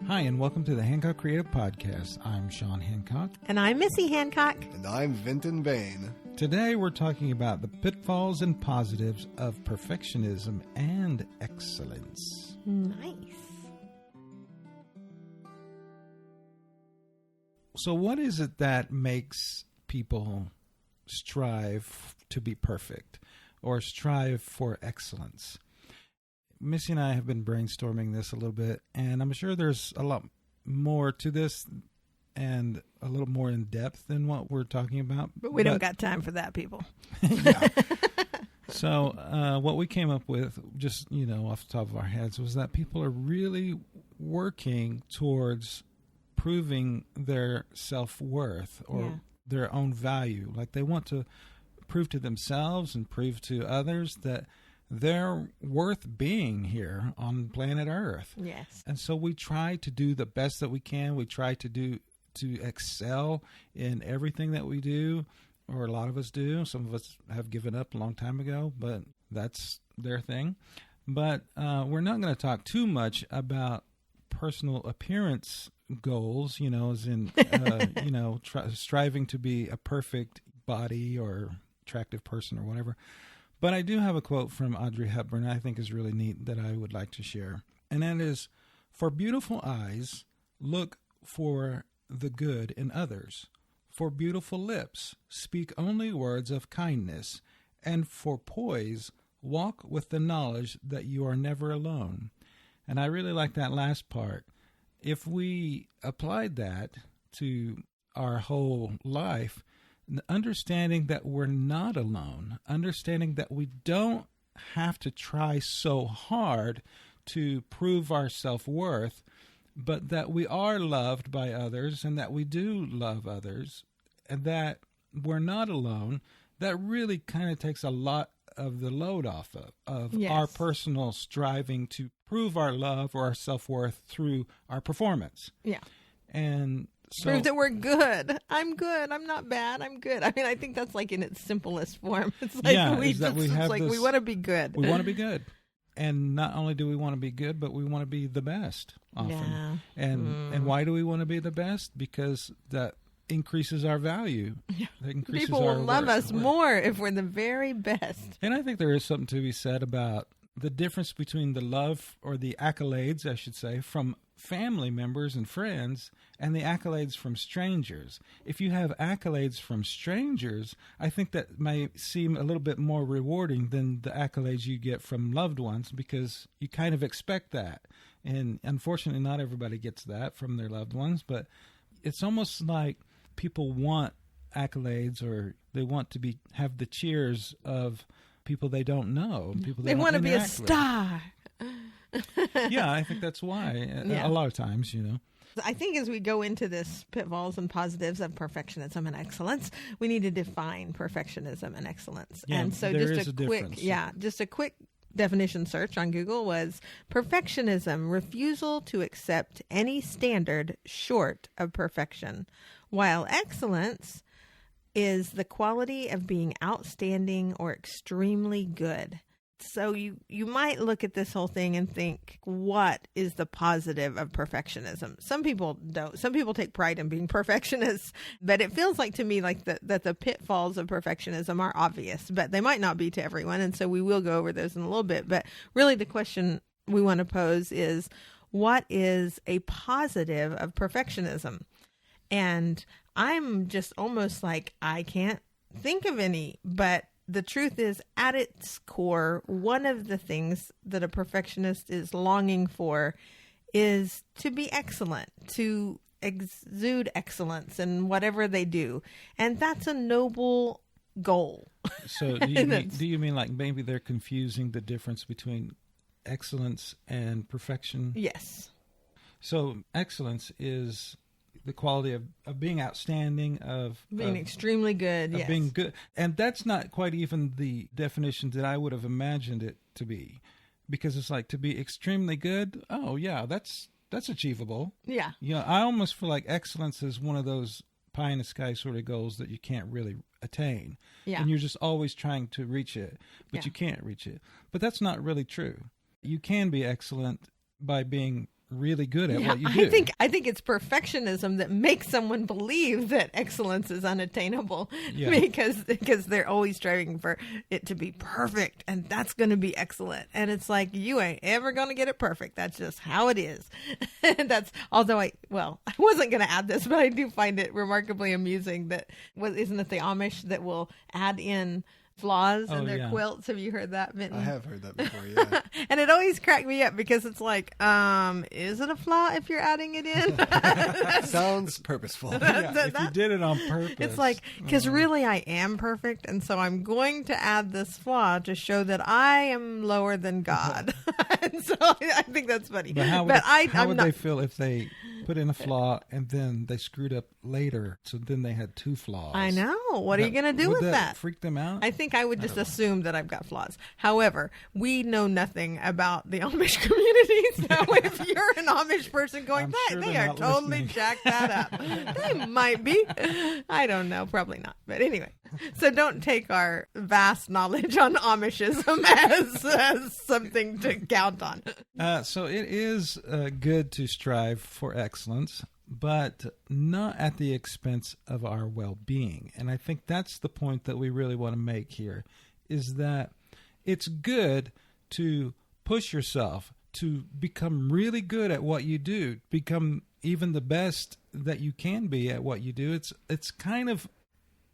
Hi, and welcome to the Hancock Creative Podcast. I'm Shawn Hancock. And I'm Missy Hancock. And I'm Vinton Bain. Today we're talking about the pitfalls and positives of perfectionism and excellence. Nice. So what is it that makes people strive to be perfect or strive for excellence? Missy and I have been brainstorming this a little bit, and I'm sure there's a lot more to this and a little more in depth than what we're talking about. But we don't got time for that, people. So what we came up with, just, off the top of our heads, was that people are really working towards proving their self-worth or their own value. Like they want to prove to themselves and prove to others that they're worth being here on planet Earth. Yes. And so we try to do the best that we can. We try to excel in everything that we do, or a lot of us do. Some of us have given up a long time ago, but that's their thing. But we're not going to talk too much about personal appearance goals, as in, striving to be a perfect body or attractive person or whatever. But I do have a quote from Audrey Hepburn I think is really neat that I would like to share. And that is, "For beautiful eyes, look for the good in others. For beautiful lips, speak only words of kindness. And for poise, walk with the knowledge that you are never alone." And I really like that last part. If we applied that to our whole life, understanding that we're not alone, understanding that we don't have to try so hard to prove our self-worth, but that we are loved by others and that we do love others, and that we're not alone, that really kind of takes a lot of the load off of our personal striving to prove our love or our self-worth through our performance. Yeah. And so, prove that we're good. I'm good. I'm not bad. I'm good. I mean, I think that's like in its simplest form. It's like we want to be good. We want to be good. And not only do we want to be good, but we want to be the best often. Yeah. And why do we want to be the best? Because that increases our value. Yeah. That increases People will love us worth. more if we're the very best. And I think there is something to be said about the difference between the love, or the accolades, I should say, from family members and friends and the accolades from strangers. If you have accolades from strangers, I think that may seem a little bit more rewarding than the accolades you get from loved ones, because you kind of expect that. And unfortunately, not everybody gets that from their loved ones, but it's almost like people want accolades, or they want to have the cheers of people they don't know, people they want to be a with. Star. Yeah, I think that's why. A lot of times, I think as we go into this pitfalls and positives of perfectionism and excellence, we need to define perfectionism and excellence. Yeah, and so there just a quick definition search on Google was perfectionism, refusal to accept any standard short of perfection, while excellence is the quality of being outstanding or extremely good. So you might look at this whole thing and think, what is the positive of perfectionism? Some people don't. Some people take pride in being perfectionists, but it feels like to me like that the pitfalls of perfectionism are obvious, but they might not be to everyone. And so we will go over those in a little bit. But really the question we want to pose is, what is a positive of perfectionism? And I'm just almost like, I can't think of any, but the truth is, at its core, one of the things that a perfectionist is longing for is to be excellent, to exude excellence in whatever they do. And that's a noble goal. So do you mean like maybe they're confusing the difference between excellence and perfection? Yes. So excellence is the quality of being outstanding, of being extremely good, of being good. And that's not quite even the definition that I would have imagined it to be, because it's like, to be extremely good. Oh yeah, that's achievable. Yeah. I almost feel like excellence is one of those pie in the sky sort of goals that you can't really attain. Yeah. And you're just always trying to reach it, but you can't reach it. But that's not really true. You can be excellent by being really good at what you do. I think it's perfectionism that makes someone believe that excellence is unattainable because they're always striving for it to be perfect, and that's going to be excellent. And it's like, you ain't ever going to get it perfect. That's just how it is. And although I wasn't going to add this, but I do find it remarkably amusing that, isn't it the Amish that will add in flaws in their quilts? Have you heard that, Vinton? I have heard that before, yeah. And it always cracked me up because it's like, is it a flaw if you're adding it in? Sounds purposeful. If you did it on purpose. It's like, because really I am perfect, and so I'm going to add this flaw to show that I am lower than God. And so I think that's funny. But how would they feel if they put in a flaw and then they screwed up later, so then they had 2 flaws? I know. What are you going to do with that? Freak them out? I think I would just assume that I've got flaws. However, we know nothing about the Amish community, so if you're an Amish person going, they are totally jacked that up. They might be. I don't know. Probably not. But anyway, so don't take our vast knowledge on Amishism as something to count on. So it is good to strive for excellence, but not at the expense of our well-being. And I think that's the point that we really want to make here, is that it's good to push yourself to become really good at what you do, become even the best that you can be at what you do. It's kind of,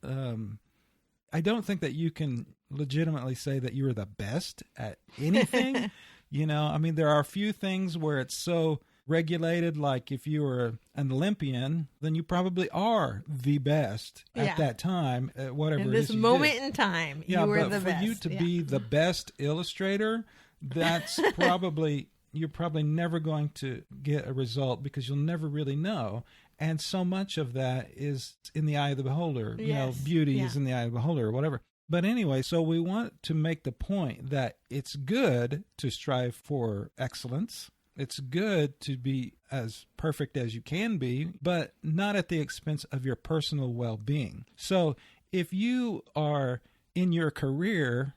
I don't think that you can legitimately say that you're the best at anything. I mean, there are a few things where it's so regulated, like if you were an Olympian, then you probably are the best at that time at whatever in it is this you moment did. in time. You were the best. For you to be the best illustrator, that's you're probably never going to get a result because you'll never really know. And so much of that is in the eye of the beholder. Beauty is in the eye of the beholder or whatever. But anyway, so we want to make the point that it's good to strive for excellence. It's good to be as perfect as you can be, but not at the expense of your personal well-being. So if you are in your career,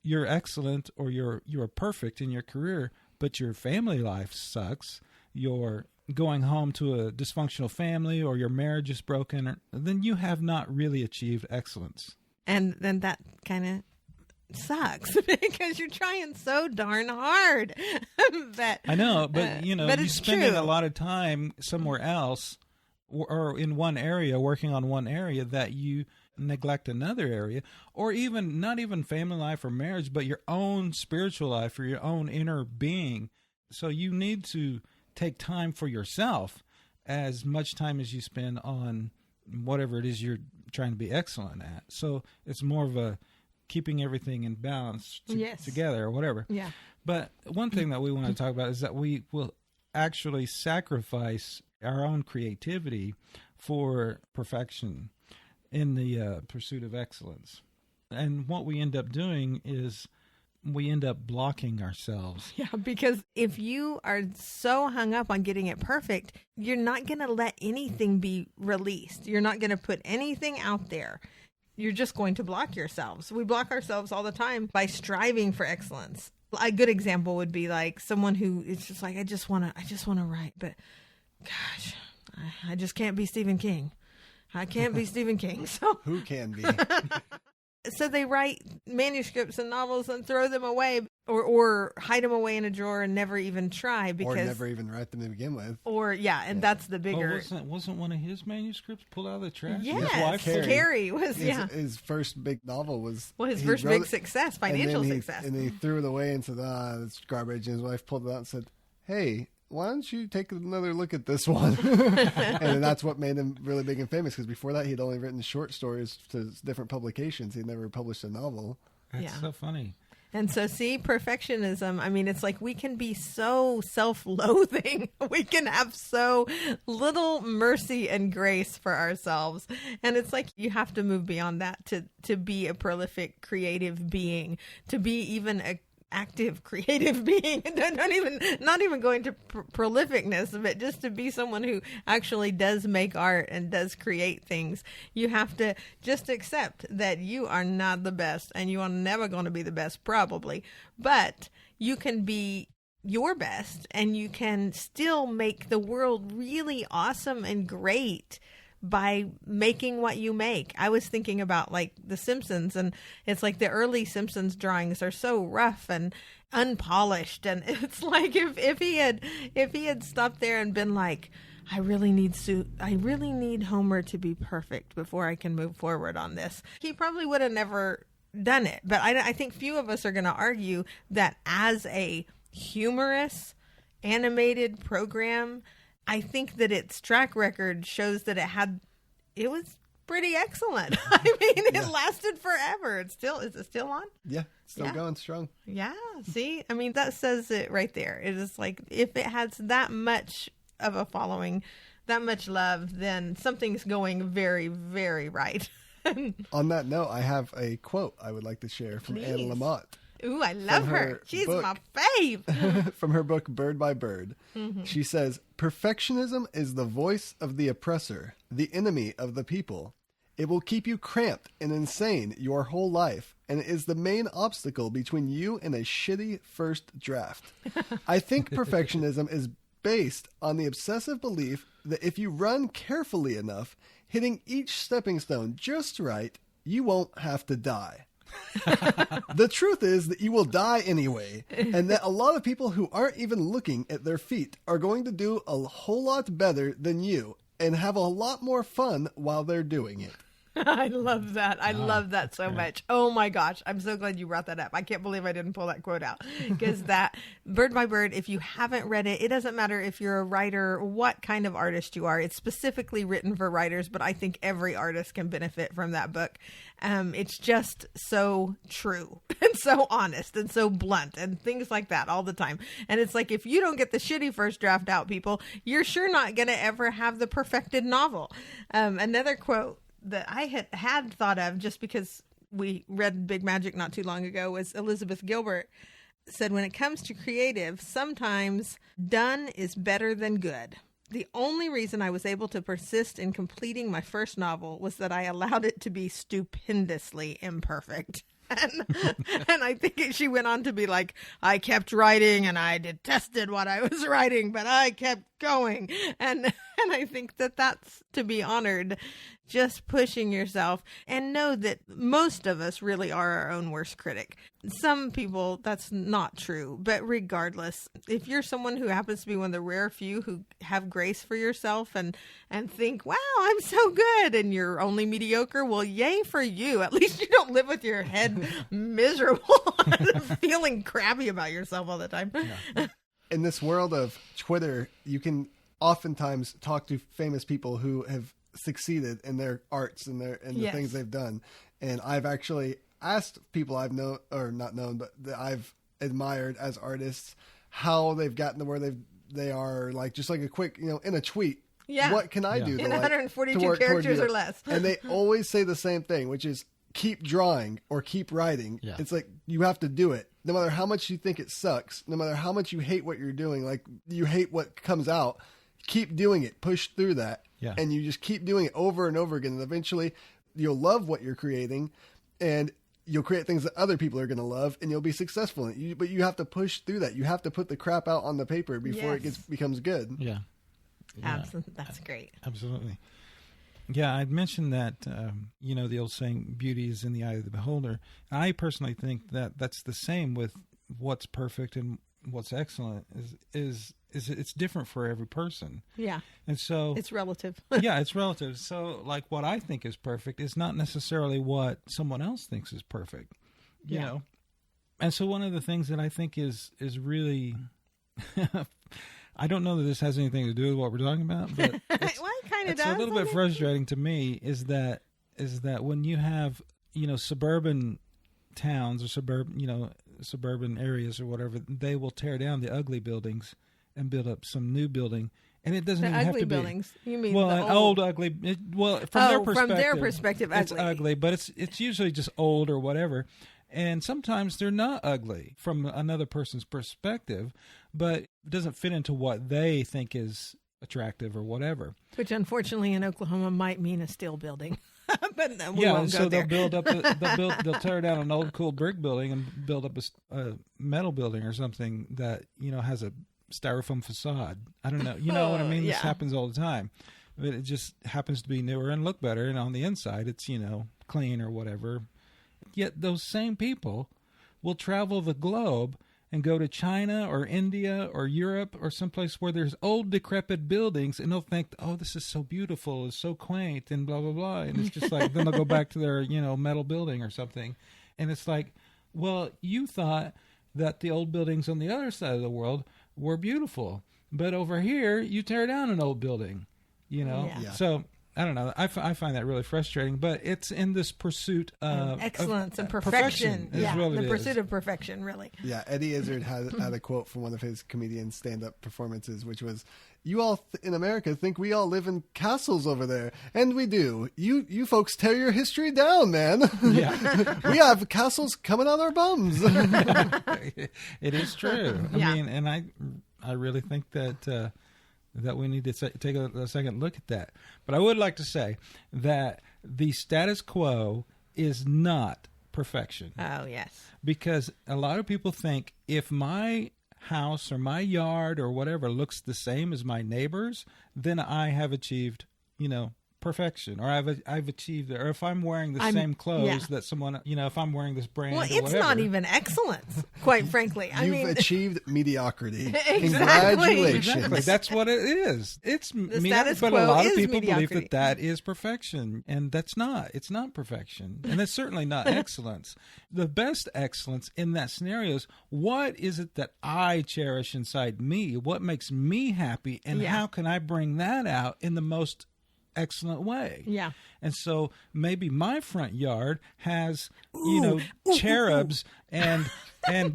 you're excellent, or you're perfect in your career, but your family life sucks, you're going home to a dysfunctional family, or your marriage is broken, then you have not really achieved excellence. And then that kind of sucks because you're trying so darn hard. I know, but but you're spending a lot of time somewhere else or in one area, working on one area, that you neglect another area, or even not even family life or marriage, but your own spiritual life or your own inner being. So you need to take time for yourself, as much time as you spend on whatever it is you're trying to be excellent at. So it's more of a keeping everything in balance together or whatever. Yeah. But one thing that we want to talk about is that we will actually sacrifice our own creativity for perfection in the pursuit of excellence. And what we end up doing is we end up blocking ourselves. Yeah, because if you are so hung up on getting it perfect, you're not going to let anything be released. You're not going to put anything out there. You're just going to block yourselves. We block ourselves all the time by striving for excellence. A good example would be like someone who is just like, I just want to write, but gosh, I just can't be Stephen King. I can't be Stephen King. So who can be? So they write manuscripts and novels and throw them away, or hide them away in a drawer and never even try, because or never even write them to begin with. That's the bigger. Wasn't one of his manuscripts pulled out of the trash? Yes, his wife Carrie was. His first big novel was. Well, his first big success, financial success, and he threw it away and said, "It's garbage." And his wife pulled it out and said, "Hey, why don't you take another look at this one?" And that's what made him really big and famous, because before that he'd only written short stories to different publications. He'd never published a novel. That's so funny. And so, see, perfectionism, I mean, it's like we can be so self-loathing. We can have so little mercy and grace for ourselves. And it's like you have to move beyond that to be a prolific, creative being, to be even a active, creative being. Not even going to prolificness, but just to be someone who actually does make art and does create things. You have to just accept that you are not the best, and you are never going to be the best, probably, but you can be your best, and you can still make the world really awesome and great by making what you make. I was thinking about like The Simpsons, and it's like the early Simpsons drawings are so rough and unpolished, and it's like if he had stopped there and been like, I really need Homer to be perfect before I can move forward on this, he probably would have never done it. But I think few of us are going to argue that as a humorous animated program, I think that its track record shows that it was pretty excellent. I mean, it lasted forever. Is it still on? Yeah, still going strong. Yeah, see? I mean, that says it right there. It is like, if it has that much of a following, that much love, then something's going very, very right. On that note, I have a quote I would like to share from Anne Lamott. Ooh, I love her. She's my fave. From her book, Bird by Bird. Mm-hmm. She says, perfectionism is the voice of the oppressor, the enemy of the people. It will keep you cramped and insane your whole life, and it is the main obstacle between you and a shitty first draft. I think perfectionism is based on the obsessive belief that if you run carefully enough, hitting each stepping stone just right, you won't have to die. The truth is that you will die anyway, and that a lot of people who aren't even looking at their feet are going to do a whole lot better than you and have a lot more fun while they're doing it. I love that. I love that so much. Oh my gosh. I'm so glad you brought that up. I can't believe I didn't pull that quote out, because that Bird by Bird, if you haven't read it, it doesn't matter if you're a writer, what kind of artist you are. It's specifically written for writers, but I think every artist can benefit from that book. It's just so true and so honest and so blunt and things like that all the time. And it's like, if you don't get the shitty first draft out, people, you're sure not going to ever have the perfected novel. Another quote that I had thought of, just because we read Big Magic not too long ago, was Elizabeth Gilbert said, when it comes to creative, sometimes done is better than good. The only reason I was able to persist in completing my first novel was that I allowed it to be stupendously imperfect. And I think she went on to be like, I kept writing and I detested what I was writing, but I kept going. And I think that that's to be honored, just pushing yourself, and know that most of us really are our own worst critic. Some people, that's not true. But regardless, if you're someone who happens to be one of the rare few who have grace for yourself and think, wow, I'm so good, and you're only mediocre, well, yay for you. At least you don't live with your head miserable and feeling crappy about yourself all the time. Yeah. In this world of Twitter, you can oftentimes talk to famous people who have succeeded in their arts and the things they've done. And I've actually asked people I've known, or not known, but that I've admired as artists, how they've gotten to where they are, like, just like a quick, in a tweet. Yeah. What can I do? In 142 characters or less. And they always say the same thing, which is keep drawing or keep writing. Yeah. It's like, you have to do it. No matter how much you think it sucks, no matter how much you hate what you're doing, like you hate what comes out, keep doing it, push through that. Yeah. And you just keep doing it over and over again. And eventually you'll love what you're creating, and you'll create things that other people are going to love, and you'll be successful in it. But you have to push through that. You have to put the crap out on the paper before it becomes good. Yeah. Absolutely. That's great. Absolutely. Yeah, I'd mentioned that, the old saying, beauty is in the eye of the beholder. I personally think that that's the same with what's perfect and what's excellent is it's different for every person. Yeah. And so it's relative. Yeah, it's relative. So like what I think is perfect is not necessarily what someone else thinks is perfect, you know? And so one of the things that I think is really, I don't know that this has anything to do with what we're talking about, but it's a little bit frustrating to me is that when you have, suburban towns or suburban areas or whatever, they will tear down the ugly buildings and build up some new building, and it doesn't even have to be buildings. You mean an old ugly? From their perspective, ugly. It's ugly, but it's usually just old or whatever. And sometimes they're not ugly from another person's perspective, but it doesn't fit into what they think is attractive or whatever. Which unfortunately in Oklahoma might mean a steel building. But no, we Yeah, won't and go so there. they'll tear down an old cool brick building and build up a metal building or something that has a styrofoam facade. I don't know. You know what I mean? This Yeah. happens all the time. But it just happens to be newer and look better, and on the inside it's clean or whatever. Yet those same people will travel the globe and go to China or India or Europe or someplace where there's old decrepit buildings, and they'll think, oh, this is so beautiful, it's so quaint, and blah, blah, blah. And it's just like, then they'll go back to their, metal building or something. And it's like, well, you thought that the old buildings on the other side of the world were beautiful. But over here, you tear down an old building, Yeah. So I don't know. I find that really frustrating, but it's in this pursuit of excellence and perfection. is Yeah, what the it pursuit is. of perfection, really. Yeah, Eddie Izzard had a quote from one of his comedian stand-up performances, which was, "You all in America think we all live in castles over there, and we do. You folks tear your history down, man. Yeah. We have castles coming out our bums." It is true. Yeah. I mean, and I really think that we need to take a second look at that. But I would like to say that the status quo is not perfection, Oh, yes. because a lot of people think if my house or my yard or whatever looks the same as my neighbor's, then I have achieved, perfection, or I've achieved it. Or if I'm wearing the same clothes that someone, if I'm wearing this brand, Well, or it's whatever, not even excellence, quite frankly. I You've mean, achieved mediocrity. Exactly. Congratulations. Exactly. That's what it is. It's status but quo a lot of is people believe mediocrity. that is perfection, and that's not. It's not perfection, and it's certainly not excellence. The best excellence in that scenario is, what is it that I cherish inside me? What makes me happy, and Yeah. how can I bring that out in the most excellent way? Yeah. And so maybe my front yard has, cherubs and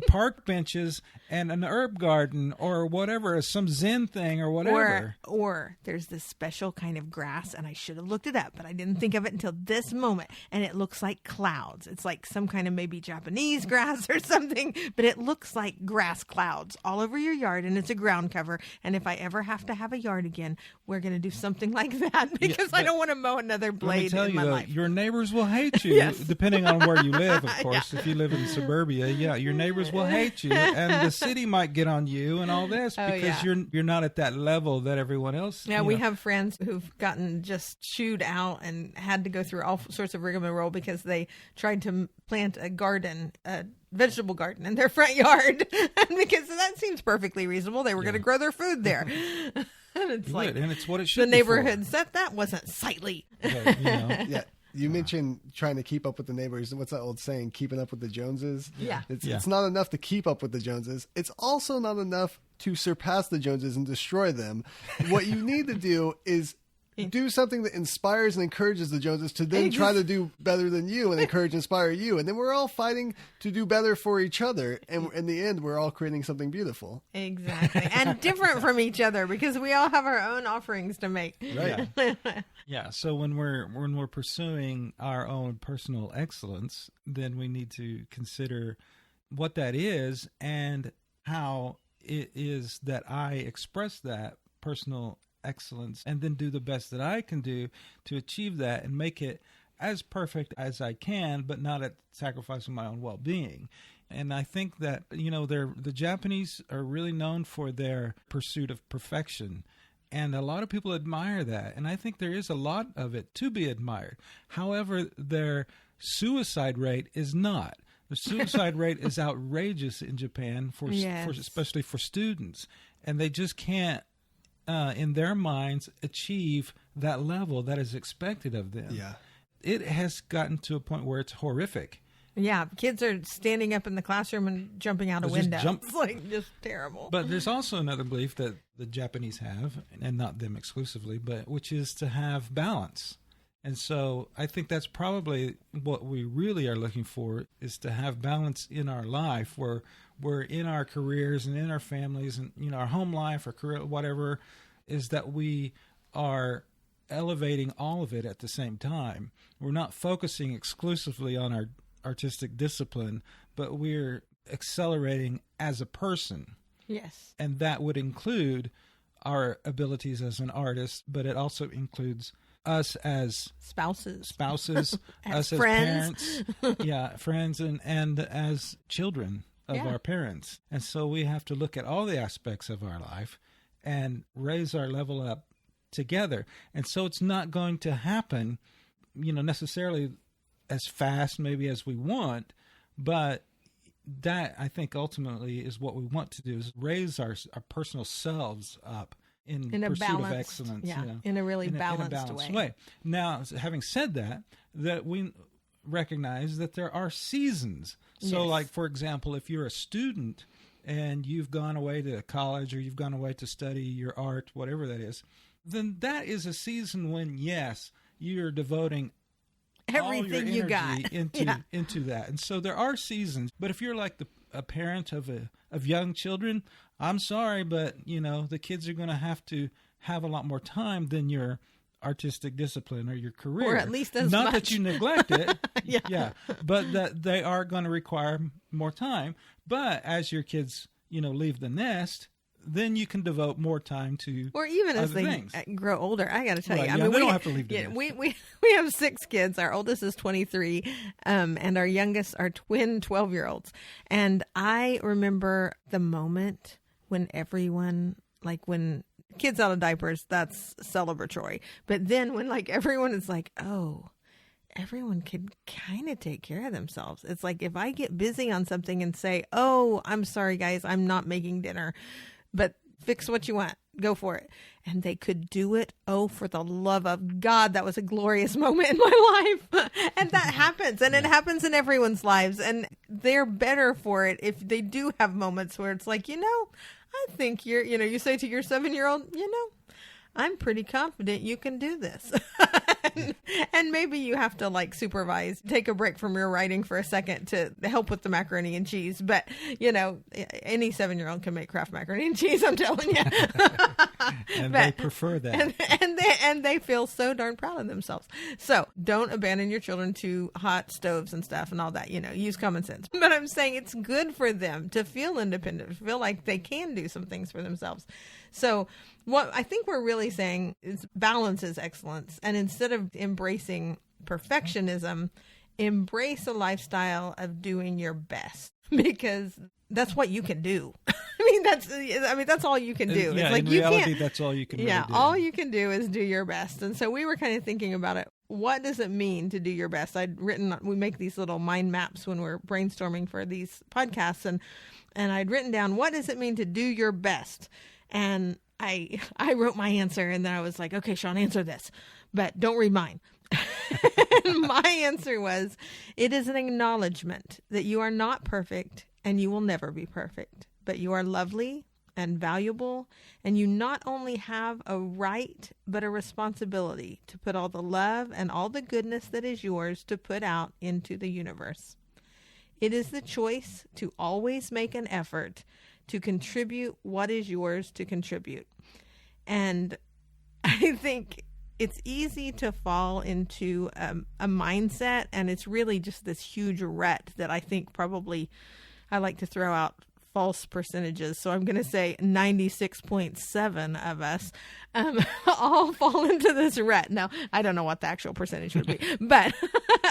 park benches and an herb garden or whatever, some Zen thing or whatever. Or there's this special kind of grass, and I should have looked it up, but I didn't think of it until this moment. And it looks like clouds. It's like some kind of maybe Japanese grass or something, but it looks like grass clouds all over your yard, and it's a ground cover. And if I ever have to have a yard again, we're going to do something like that, because I don't want to mow another Let me blade tell in you, my though, life. your neighbors will hate you, Yes. depending on where you live, of course. If you live in suburbia, your neighbors will hate you, and the city might get on you and all this, Oh, because yeah. you're not at that level that everyone else. Yeah, we have friends who've gotten just shooed out and had to go through all sorts of rigmarole because they tried to plant a garden, a vegetable garden in their front yard. And because that seems perfectly reasonable. They were going to grow their food there. And it's Good, like and it's what it should the be for. neighborhood said that wasn't sightly. But, Yeah. You mentioned trying to keep up with the neighbors. What's that old saying? Keeping up with the Joneses. Yeah. It's not enough to keep up with the Joneses. It's also not enough to surpass the Joneses and destroy them. What you need to do is do something that inspires and encourages the Joneses to then try to do better than you and encourage and inspire you. And then we're all fighting to do better for each other. And in the end, we're all creating something beautiful. Exactly. And different from each other, because we all have our own offerings to make. Right. Yeah, so when we're pursuing our own personal excellence, then we need to consider what that is and how it is that I express that personal excellence, and then do the best that I can do to achieve that and make it as perfect as I can, but not at sacrificing my own well-being. And I think that, the Japanese are really known for their pursuit of perfection. And a lot of people admire that. And I think there is a lot of it to be admired. However, their suicide rate is not. The suicide rate is outrageous in Japan, especially for students. And they just can't, in their minds, achieve that level that is expected of them. Yeah. It has gotten to a point where it's horrific. Yeah, kids are standing up in the classroom and jumping out a Just window. jump- It's like just terrible. But there's also another belief that the Japanese have, and not them exclusively, but which is to have balance. And so I think that's probably what we really are looking for, is to have balance in our life, where we're in our careers and in our families and, our home life or career, whatever, is that we are elevating all of it at the same time. We're not focusing exclusively on our artistic discipline, but we're accelerating as a person. Yes. And that would include our abilities as an artist, but it also includes us as spouses, us as friends. parents, friends, and as children of our parents. And so we have to look at all the aspects of our life and raise our level up together. And so it's not going to happen, necessarily as fast maybe as we want, but that I think ultimately is what we want to do, is raise our personal selves up in pursuit of excellence. In a really balanced way. Now, having said that we recognize that there are seasons. So like, for example, if you're a student and you've gone away to college or you've gone away to study your art, whatever that is, then that is a season when, yes, you're devoting everything you got into that. And so there are seasons. But if you're like a parent of young children, I'm sorry, but the kids are going to have a lot more time than your artistic discipline or your career, or at least as not much. That you neglect it, but that they are going to require more time. But as your kids, leave the nest, then you can devote more time to, or even as they things. Grow older. I got to tell you, I mean, we don't have to leave the nest. We have 6 kids. Our oldest is 23, and our youngest are twin 12-year-olds. And I remember the moment when everyone, like when kids out of diapers, that's celebratory. But then when everyone is like, oh, everyone can kind of take care of themselves. It's like if I get busy on something and say, oh, I'm sorry, guys, I'm not making dinner, but fix what you want, go for it. And they could do it. Oh, for the love of God, that was a glorious moment in my life. And that happens. And it happens in everyone's lives. And they're better for it if they do have moments where it's like, I think you say to your 7-year-old, I'm pretty confident you can do this. and maybe you have to supervise, take a break from your writing for a second to help with the macaroni and cheese. But, any 7-year-old can make Kraft macaroni and cheese, I'm telling you. And they prefer that. And they feel so darn proud of themselves. So don't abandon your children to hot stoves and stuff and all that, use common sense. But I'm saying it's good for them to feel independent, to feel like they can do some things for themselves. So what I think we're really saying is balance is excellence. And instead of embracing perfectionism, embrace a lifestyle of doing your best, because that's what you can do. That's all you can do. Yeah, it's like in reality, that's all you can really do. All you can do is do your best. And so we were kind of thinking about it. What does it mean to do your best? We make these little mind maps when we're brainstorming for these podcasts, and I'd written down, what does it mean to do your best? And I wrote my answer, and then I was like, okay, Shawn, answer this, but don't read mine. My answer was, it is an acknowledgement that you are not perfect and you will never be perfect, but you are lovely and valuable, and you not only have a right, but a responsibility to put all the love and all the goodness that is yours to put out into the universe. It is the choice to always make an effort to contribute what is yours to contribute. And I think it's easy to fall into a mindset, and it's really just this huge rut that I think probably I like to throw out false percentages. So I'm going to say 96.7 of us all fall into this rut. Now, I don't know what the actual percentage would be, but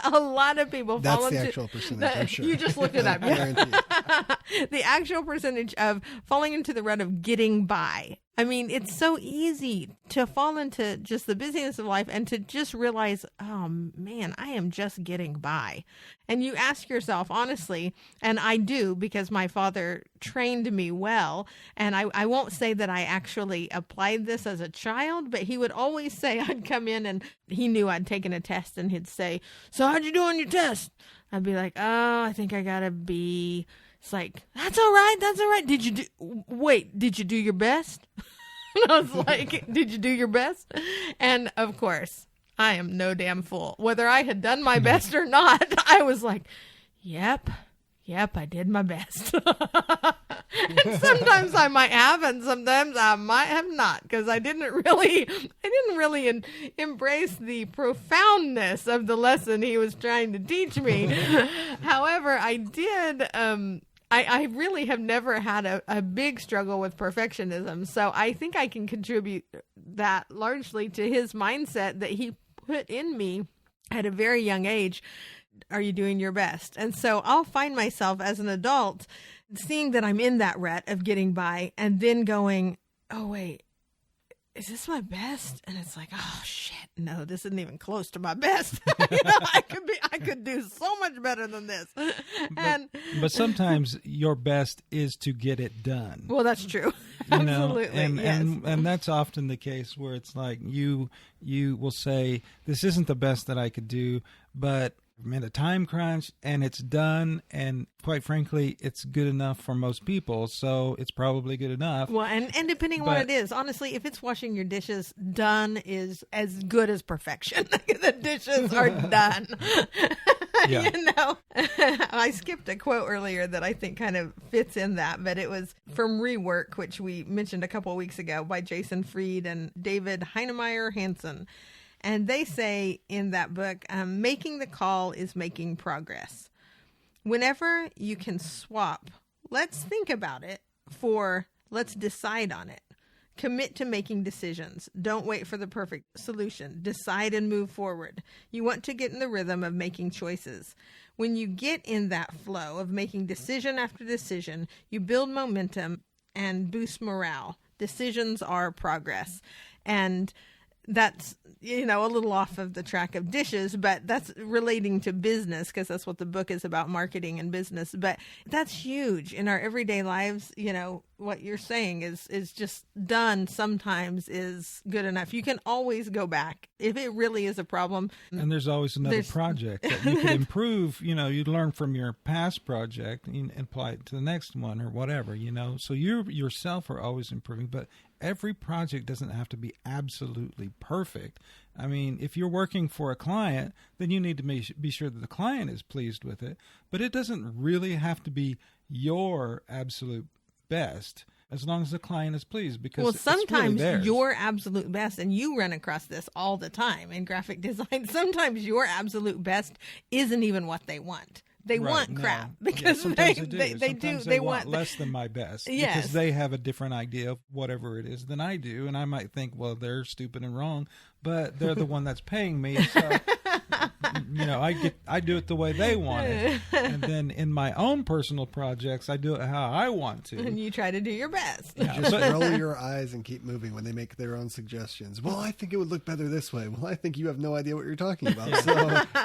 a lot of people fall into... That's the actual percentage, I'm sure. You just looked it up. I guarantee it. The actual percentage of falling into the rut of getting by. I mean, it's so easy to fall into just the busyness of life and to just realize, oh man, I am just getting by. And you ask yourself, honestly, and I do because my father trained me well. And I won't say that I actually applied this as a child, but he would always say, I'd come in and he knew I'd taken a test, and he'd say, so how'd you do on your test? I'd be like, oh, I think I got a B. It's like, that's all right. That's all right. Did you do your best? And I was like, did you do your best? And of course, I am no damn fool. Whether I had done my best or not, I was like, yep, I did my best. And sometimes I might have, and sometimes I might have not, because I didn't really embrace the profoundness of the lesson he was trying to teach me. However, I did. I really have never had a big struggle with perfectionism, so I think I can contribute that largely to his mindset that he put in me at a very young age, are you doing your best? And so I'll find myself as an adult seeing that I'm in that rut of getting by and then going, oh, wait, is this my best? And it's like, oh shit, no, this isn't even close to my best. I could do so much better than this. But sometimes your best is to get it done. Well, that's true. You know, Absolutely. and that's often the case where it's like you will say, this isn't the best that I could do, but I'm in a time crunch and it's done, and quite frankly it's good enough for most people, so it's probably good enough. Well, and depending on what it is, honestly, if it's washing your dishes, done is as good as perfection. The dishes are done. Yeah. You know, I skipped a quote earlier that I think kind of fits in that, but it was from Rework, which we mentioned a couple of weeks ago, by Jason Fried and David Heinemeier Hansen. And they say in that book, making the call is making progress. Whenever you can swap, let's think about it, for let's decide on it. Commit to making decisions. Don't wait for the perfect solution. Decide and move forward. You want to get in the rhythm of making choices. When you get in that flow of making decision after decision, you build momentum and boost morale. Decisions are progress. And that's, you know, a little off of the track of dishes, but that's relating to business because that's what the book is about, marketing and business. But that's huge in our everyday lives. You know, what you're saying is just done sometimes is good enough. You can always go back if it really is a problem. And there's always another project that you can improve. You know, you learn from your past project and apply it to the next one or whatever, you know. So you yourself are always improving, but every project doesn't have to be absolutely perfect. I mean, if you're working for a client, then you need to be sure that the client is pleased with it. But it doesn't really have to be your absolute best as long as the client is pleased, because sometimes it's really your absolute best, and you run across this all the time in graphic design, sometimes your absolute best isn't even what they want. They want crap because they want less than my best. Yes. Because they have a different idea of whatever it is than I do, and I might think, well, they're stupid and wrong, but they're the one that's paying me, so you know, I do it the way they want it, and then in my own personal projects, I do it how I want to. And you try to do your best. Yeah, just roll your eyes and keep moving when they make their own suggestions. Well, I think it would look better this way. Well, I think you have no idea what you're talking about. So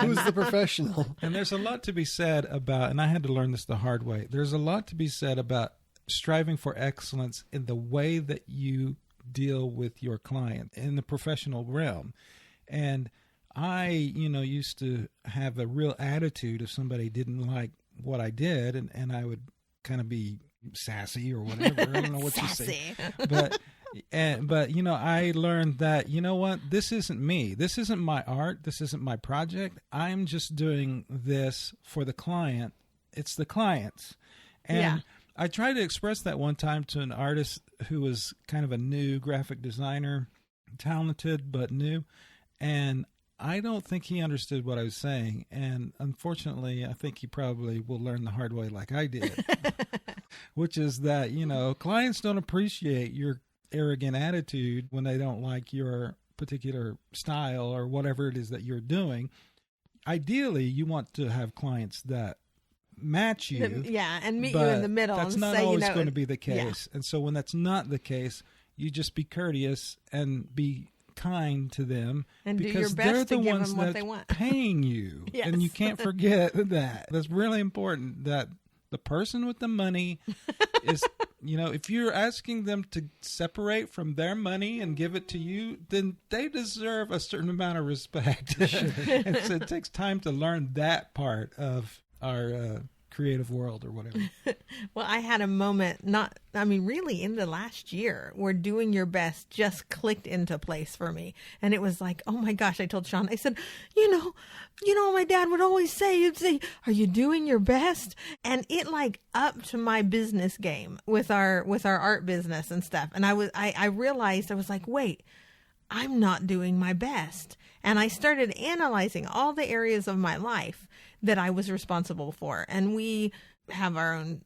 who's the professional? And there's a lot to be said about, and I had to learn this the hard way, there's a lot to be said about striving for excellence in the way that you deal with your client in the professional realm. And I, you know, used to have a real attitude if somebody didn't like what I did, and I would kind of be sassy or whatever. I don't know what you say. But you know, I learned that, you know what, this isn't me. This isn't my art. This isn't my project. I'm just doing this for the client. It's the clients. And I tried to express that one time to an artist who was kind of a new graphic designer, talented but new, and I don't think he understood what I was saying. And unfortunately, I think he probably will learn the hard way like I did, which is that, you know, clients don't appreciate your arrogant attitude when they don't like your particular style or whatever it is that you're doing. Ideally, you want to have clients that match you. And meet you in the middle. That's and not say, always you know, going to be the case. And so when that's not the case, you just be courteous and be kind to them, and because do your best they're the to give ones them what that's they want. paying you. Yes. And you can't forget that. That's really important, that the person with the money is, you know, if you're asking them to separate from their money and give it to you, then they deserve a certain amount of respect. And so it takes time to learn that part of our creative world or whatever. Well, I had a moment, really in the last year, where doing your best just clicked into place for me. And it was like, oh my gosh, I told Shawn, I said, you know, my dad would always say, he'd say, are you doing your best? And it like upped my business game with our art business and stuff. And I realized, I was like, wait, I'm not doing my best. And I started analyzing all the areas of my life that I was responsible for. And we have our own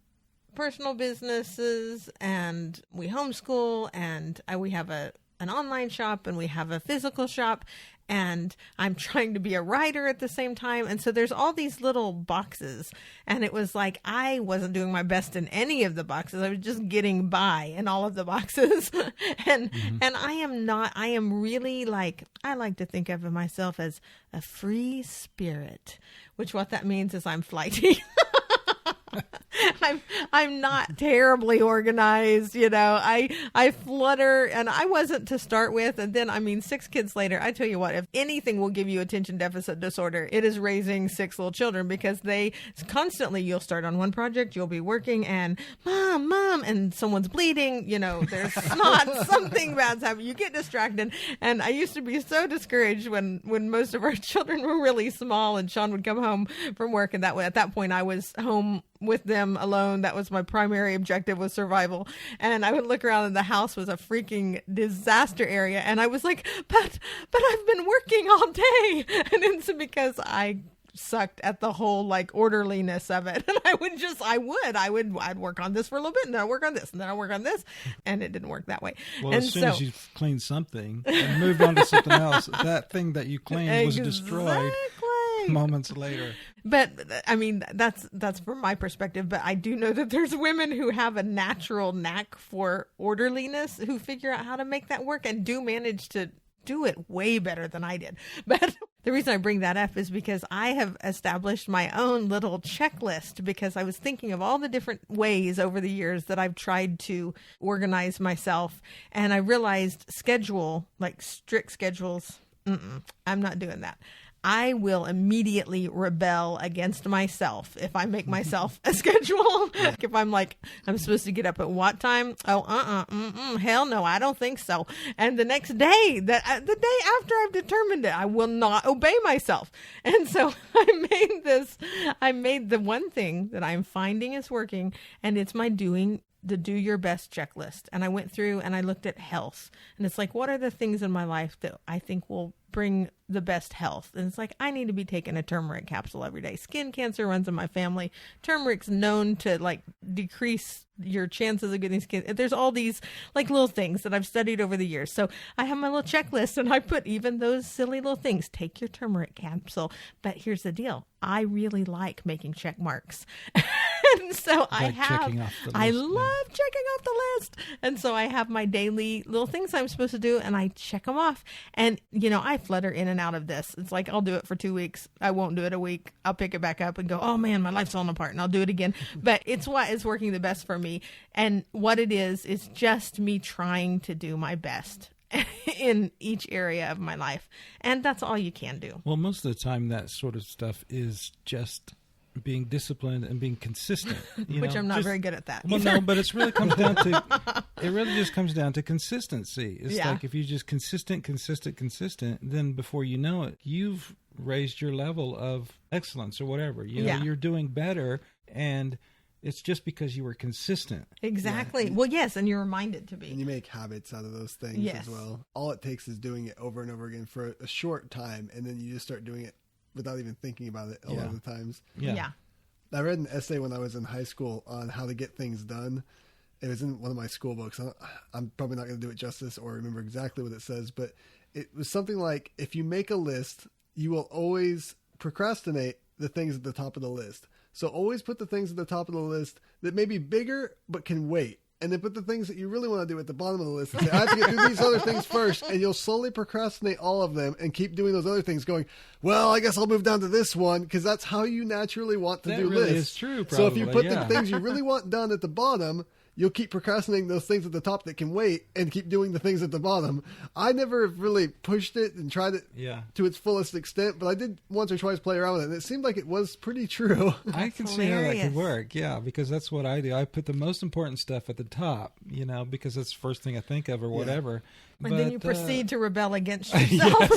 personal businesses, and we homeschool, and we have an online shop, and we have a physical shop. and I'm trying to be a writer at the same time. And so there's all these little boxes, and it was like I wasn't doing my best in any of the boxes. I was just getting by in all of the boxes. and I am really like, I like to think of myself as a free spirit, which what that means is I'm flighty. I'm not terribly organized, I flutter, and I wasn't to start with. And then, 6 kids later, I tell you what, if anything will give you attention deficit disorder, it is raising 6 little children, because they constantly, you'll start on one project, you'll be working, and mom, and someone's bleeding, there's snot, something bad's happening. You get distracted. And I used to be so discouraged when most of our children were really small, and Shawn would come home from work, and at that point I was home with them alone. That was my primary objective, was survival. And I would look around, and the house was a freaking disaster area. And I was like, but I've been working all day. And it's because I sucked at the whole like orderliness of it. And I'd work on this for a little bit, and then I'd work on this, and then I'd work on this. And it didn't work that way. Well, as soon as you cleaned something and moved on to something else, that thing that you cleaned was destroyed moments later. But that's from my perspective. But I do know that there's women who have a natural knack for orderliness, who figure out how to make that work, and do manage to do it way better than I did. But the reason I bring that up is because I have established my own little checklist, because I was thinking of all the different ways over the years that I've tried to organize myself. And I realized strict schedules, I'm not doing that. I will immediately rebel against myself if I make myself a schedule. If I'm like, I'm supposed to get up at what time? Oh, hell no, I don't think so. And the next day, the day after I've determined it, I will not obey myself. And so I made the one thing that I'm finding is working, and it's my do your best checklist. And I went through and I looked at health, and it's like, what are the things in my life that I think will bring the best health? And it's like, I need to be taking a turmeric capsule every day. Skin cancer runs in my family. Turmeric's known to like decrease your chances of getting skin. There's all these like little things that I've studied over the years. So I have my little checklist, and I put even those silly little things. Take your turmeric capsule. But here's the deal. I really like making check marks. And so I love checking off the list. And so I have my daily little things I'm supposed to do, and I check them off. And, I flutter in and out of this. It's like, I'll do it for 2 weeks. I won't do it a week. I'll pick it back up and go, oh man, my life's falling apart, and I'll do it again. But it's what is working the best for me. And what it is just me trying to do my best in each area of my life. And that's all you can do. Well, most of the time that sort of stuff is just being disciplined and being consistent, which I'm not very good at that. Well, no, but it really just comes down to consistency. It's like, if you're just consistent, then before you know it, you've raised your level of excellence or whatever. You're doing better, and it's just because you were consistent. Exactly. Yeah. Well, yes, and you're reminded to be. And you make habits out of those things as well. All it takes is doing it over and over again for a short time, and then you just start doing it without even thinking about it a lot of the times. Yeah. I read an essay when I was in high school on how to get things done. It was in one of my school books. I'm probably not going to do it justice or remember exactly what it says, but it was something like, if you make a list, you will always procrastinate the things at the top of the list. So always put the things at the top of the list that may be bigger but can wait. And then put the things that you really want to do at the bottom of the list and say, I have to get through these other things first. And you'll slowly procrastinate all of them and keep doing those other things, going, well, I guess I'll move down to this one, because that's how you naturally want to do lists. That really is true, probably. So if you put the things you really want done at the bottom, you'll keep procrastinating those things at the top that can wait and keep doing the things at the bottom. I never really pushed it and tried it to its fullest extent, but I did once or twice play around with it, and it seemed like it was pretty true. I can see how that could work, because that's what I do. I put the most important stuff at the top, because that's the first thing I think of or whatever. And then you proceed to rebel against yourself.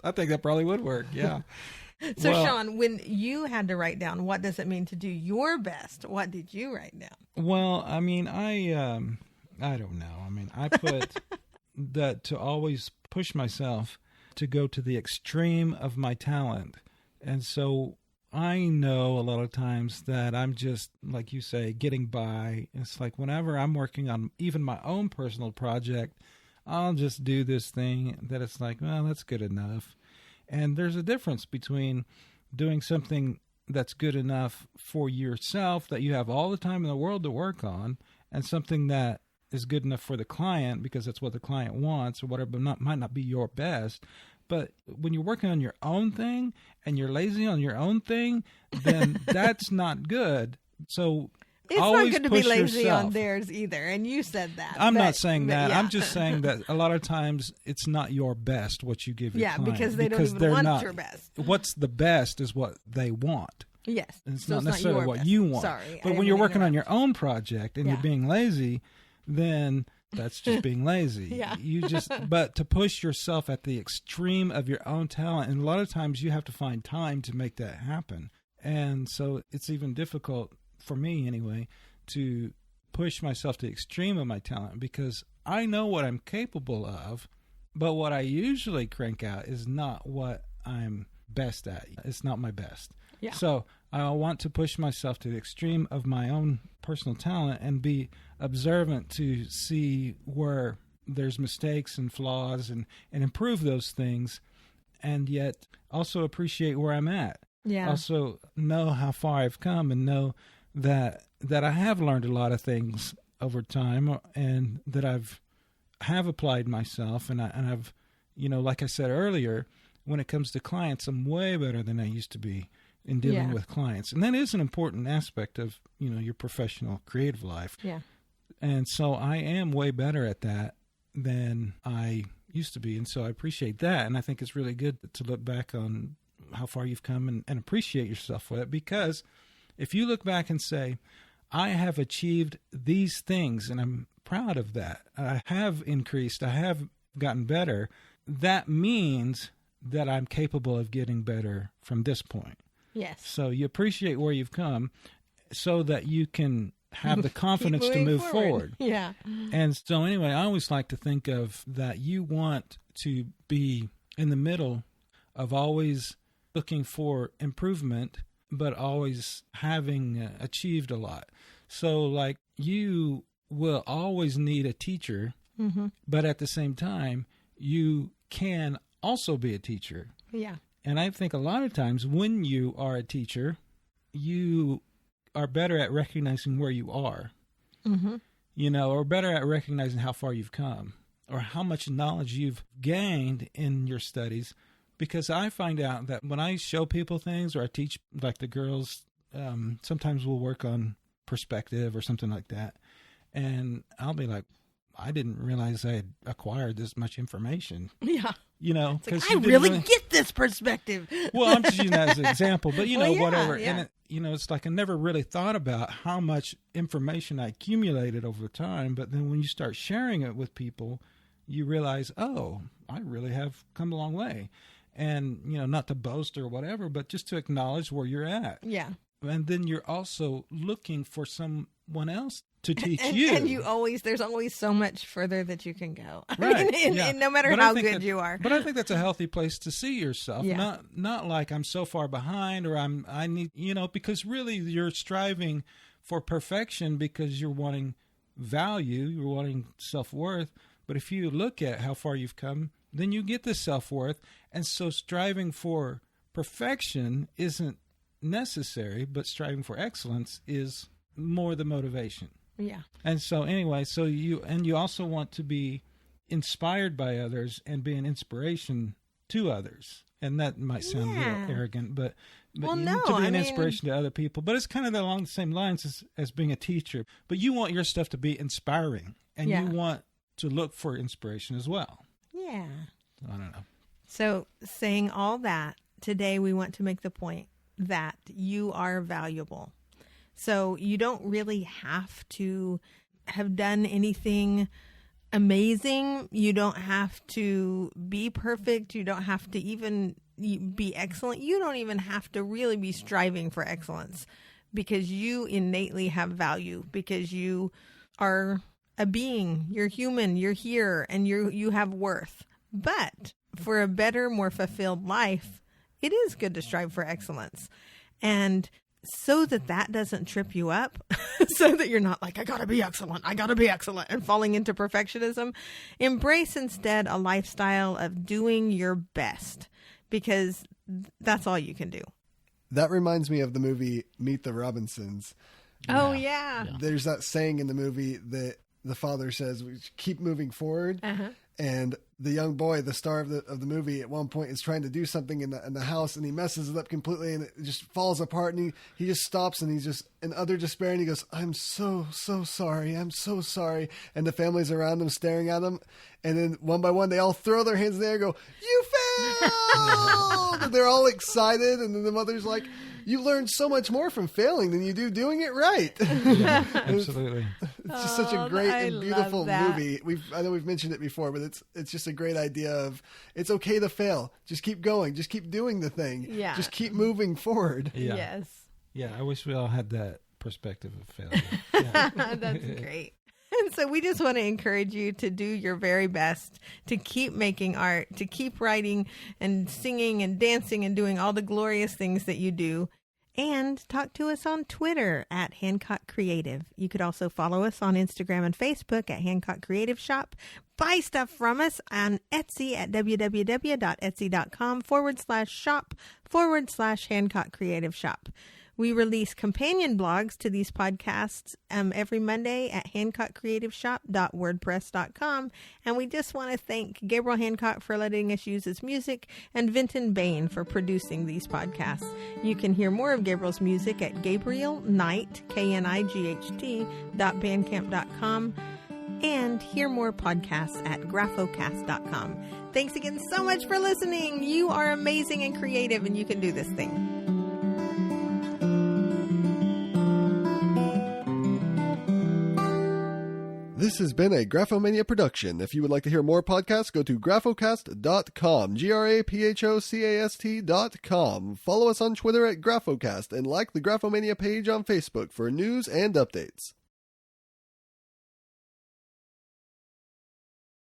I think that probably would work, So, Shawn, when you had to write down, what does it mean to do your best? What did you write down? Well, I don't know. I put that to always push myself to go to the extreme of my talent. And so I know a lot of times that I'm just, like you say, getting by. It's like whenever I'm working on even my own personal project, I'll just do this thing that it's like, well, that's good enough. And there's a difference between doing something that's good enough for yourself that you have all the time in the world to work on, and something that is good enough for the client because that's what the client wants or whatever, but might not be your best. But when you're working on your own thing and you're lazy on your own thing, then that's not good. So it's always not good to be push lazy yourself. on theirs either. And you said that. I'm not saying that. Yeah. I'm just saying that a lot of times it's not your best what you give your client. Because they don't even they're want not, your best. What's the best is what they want. Yes. And it's So not necessarily your what best. you want. Sorry. But when you're working on your own project and you're being lazy, then that's just being lazy. Yeah. But to push yourself at the extreme of your own talent, and a lot of times you have to find time to make that happen. And so it's even difficult for me anyway to push myself to the extreme of my talent because I know what I'm capable of, but what I usually crank out is not what I'm best at. It's not my best. Yeah. So I want to push myself to the extreme of my own personal talent and be observant to see where there's mistakes and flaws and improve those things, and yet also appreciate where I'm at. Yeah. Also know how far I've come and know that I have learned a lot of things over time and that have applied myself and I've, like I said earlier, when it comes to clients, I'm way better than I used to be in dealing with clients. And that is an important aspect of, your professional creative life. Yeah. And so I am way better at that than I used to be. And so I appreciate that. And I think it's really good to look back on how far you've come and appreciate yourself for that. Because if you look back and say, I have achieved these things and I'm proud of that, I have increased, I have gotten better, that means that I'm capable of getting better from this point. Yes. So you appreciate where you've come so that you can have the confidence to move forward. Yeah. And so anyway, I always like to think of that you want to be in the middle of always looking for improvement, but always having achieved a lot. So like you will always need a teacher, but at the same time, you can also be a teacher. Yeah. And I think a lot of times when you are a teacher, you are better at recognizing where you are, or better at recognizing how far you've come or how much knowledge you've gained in your studies. Because I find out that when I show people things or I teach, like the girls, sometimes we'll work on perspective or something like that. And I'll be like, I didn't realize I had acquired this much information. Yeah. Because I really get this perspective. Well, I'm just using that as an example, but whatever. Yeah. And it's like I never really thought about how much information I accumulated over time. But then when you start sharing it with people, you realize, oh, I really have come a long way. And, not to boast or whatever, but just to acknowledge where you're at. Yeah. And then you're also looking for someone else to teach you. And there's always so much further that you can go. Right. And no matter how good you are. But I think that's a healthy place to see yourself. Yeah. Not like I'm so far behind or I need, because really you're striving for perfection because you're wanting value, you're wanting self-worth. But if you look at how far you've come, then you get the self-worth. And so striving for perfection isn't necessary, but striving for excellence is more the motivation. Yeah. And so anyway, you also want to be inspired by others and be an inspiration to others. And that might sound a little arrogant, but to be an inspiration to other people. But it's kind of along the same lines as being a teacher. But you want your stuff to be inspiring, and you want to look for inspiration as well. Yeah. I don't know. So saying all that, today we want to make the point that you are valuable. So you don't really have to have done anything amazing. You don't have to be perfect. You don't have to even be excellent. You don't even have to really be striving for excellence, because you innately have value, because you are a being. You're human. You're here, and you have worth. But for a better, more fulfilled life, it is good to strive for excellence. And so that doesn't trip you up, so that you're not like, I gotta be excellent, and falling into perfectionism. Embrace instead a lifestyle of doing your best, because that's all you can do. That reminds me of the movie Meet the Robinsons. Oh, yeah. There's that saying in the movie that the father says, we keep moving forward. And the young boy, the star of the movie, at one point is trying to do something in the house, and he messes it up completely, and it just falls apart. And he just stops, and he's just in utter despair, and he goes, "I'm so sorry. I'm so sorry." And the family's around him, staring at him. And then one by one, they all throw their hands in the air and go, "You failed!" And they're all excited. And then the mother's like, "You learn so much more from failing than you do doing it right." Yeah, absolutely. It's just such a great and beautiful movie. I know we've mentioned it before, but it's just a great idea of it's okay to fail. Just keep going. Just keep doing the thing. Yeah. Just keep moving forward. Yeah. Yes. Yeah, I wish we all had that perspective of failure. Yeah. That's great. And so we just want to encourage you to do your very best, to keep making art, to keep writing and singing and dancing and doing all the glorious things that you do. And talk to us on Twitter at Hancock Creative. You could also follow us on Instagram and Facebook at Hancock Creative Shop. Buy stuff from us on Etsy at www.etsy.com/shop/Hancock Creative Shop. We release companion blogs to these podcasts every Monday at hancockcreativeshop.wordpress.com. And we just want to thank Gabriel Hancock for letting us use his music and Vinton Bain for producing these podcasts. You can hear more of Gabriel's music at gabrielknight, KNIGHT.bandcamp.com, and hear more podcasts at graphocast.com. Thanks again so much for listening. You are amazing and creative, and you can do this thing. This has been a Graphomania production. If you would like to hear more podcasts, go to graphocast.com, graphocast.com. Follow us on Twitter at Graphocast and like the Graphomania page on Facebook for news and updates.